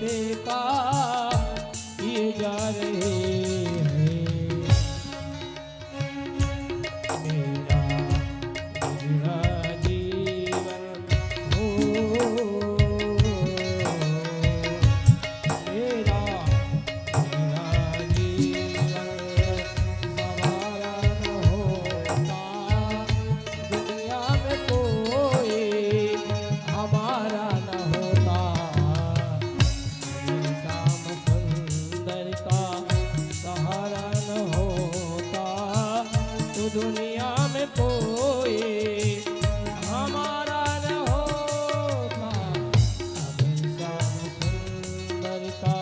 देखा किए जा रहे हैं। मेरा गुजरा जीवन हो, मेरा गुजरा जीवन सवारा न होता, दुनिया में कोई हमारा न होता। श्याम सुंदर का सहारा न होता, तो दुनिया में कोई हमारा न होता। श्याम सुंदर का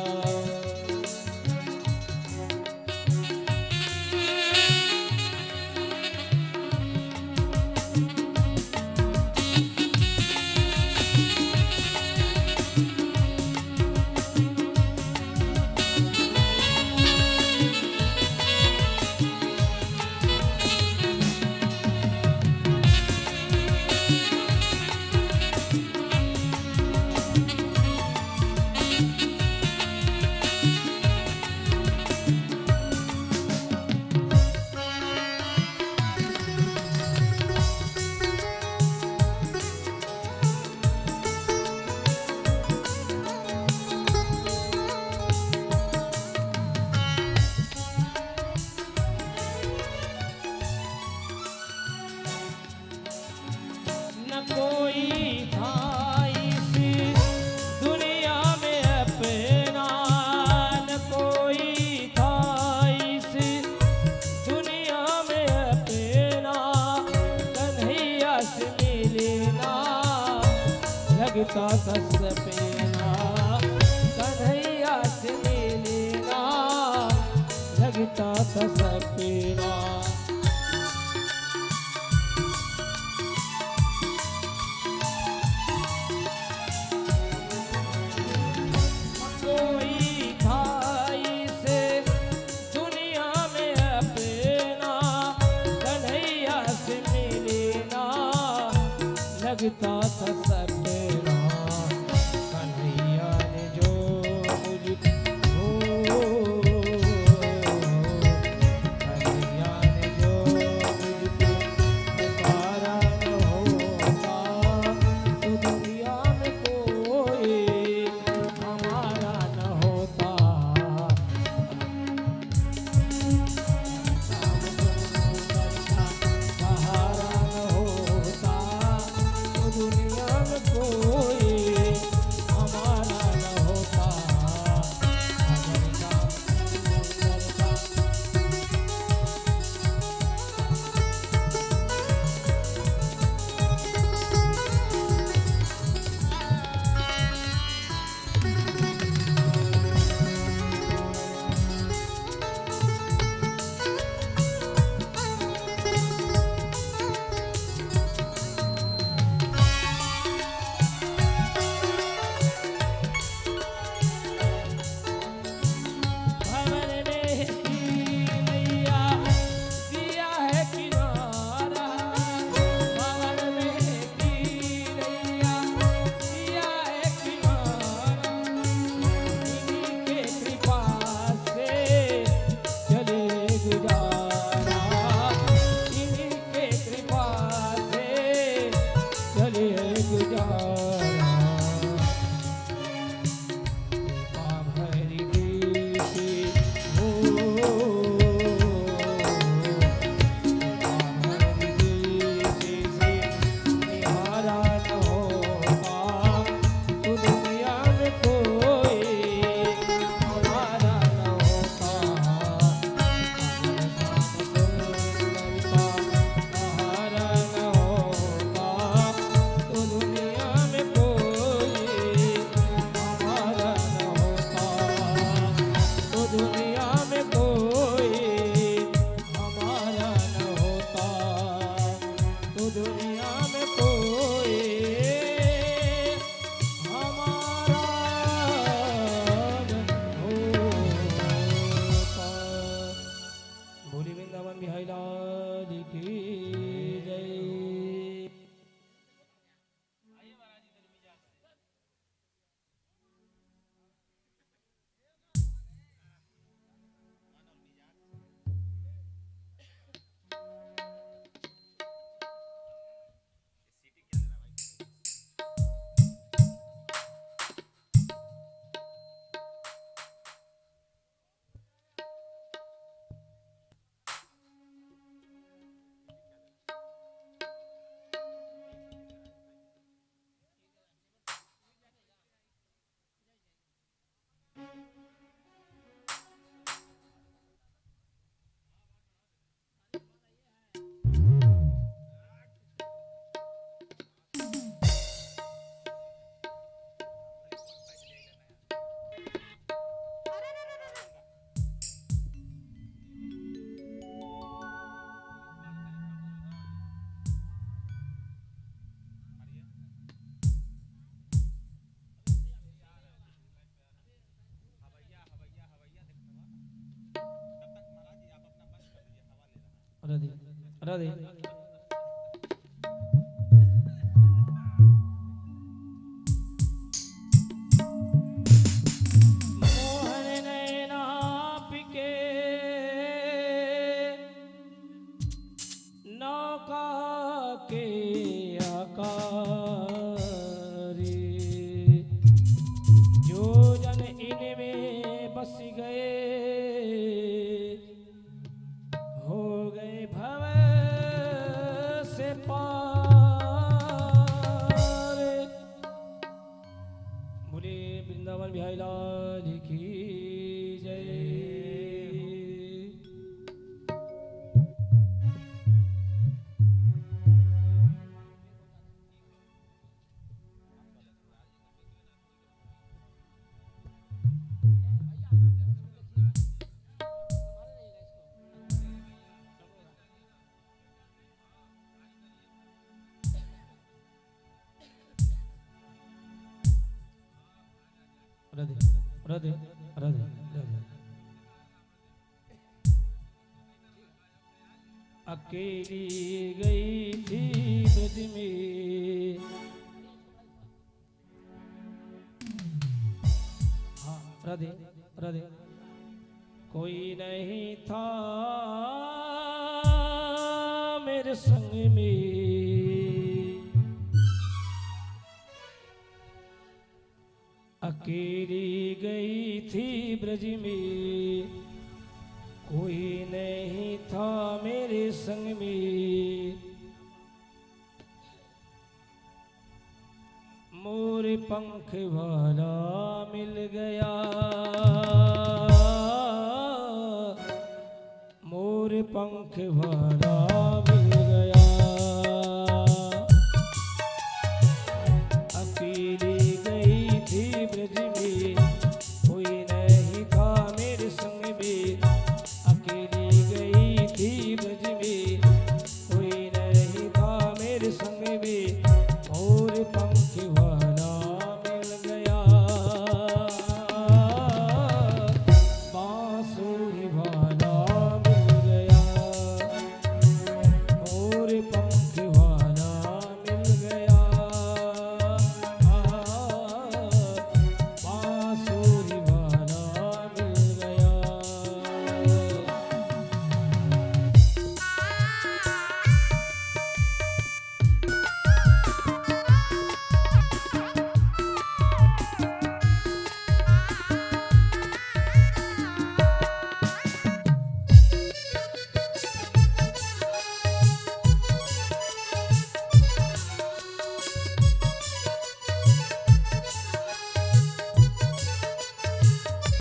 न कोई था इस दुनिया में अपना, न कोई था इस दुनिया में अपना। कन्हैया से मिलना लगता था सपना, कन्हैया से मिलना लगता था सपना। कोई था इस दुनिया में अपना, कन्हैया से मिलना लगता था सपना। कन्हैया ने जो मुझको, कन्हैया ने जो मुझको पुकारा न होता, तो दुनिया में कोई हमारा न होता। श्याम सुंदर का सहारा न होता, तो दुनिया राधे मोहन नैना पिके नौका के आकारे जो जन इनमें बस गए हो गए भव से पार। बोले वृंदावन बिहारी लाल की जय। राधे राधे राधे राधे। अकेली गई थी ब्रज में हाँ राधे राधे कोई नहीं था मेरे संग में अकेली गई थी ब्रज में कोई नहीं था मेरे संग में मोर पंख वाला मिल गया मोर पंख वाला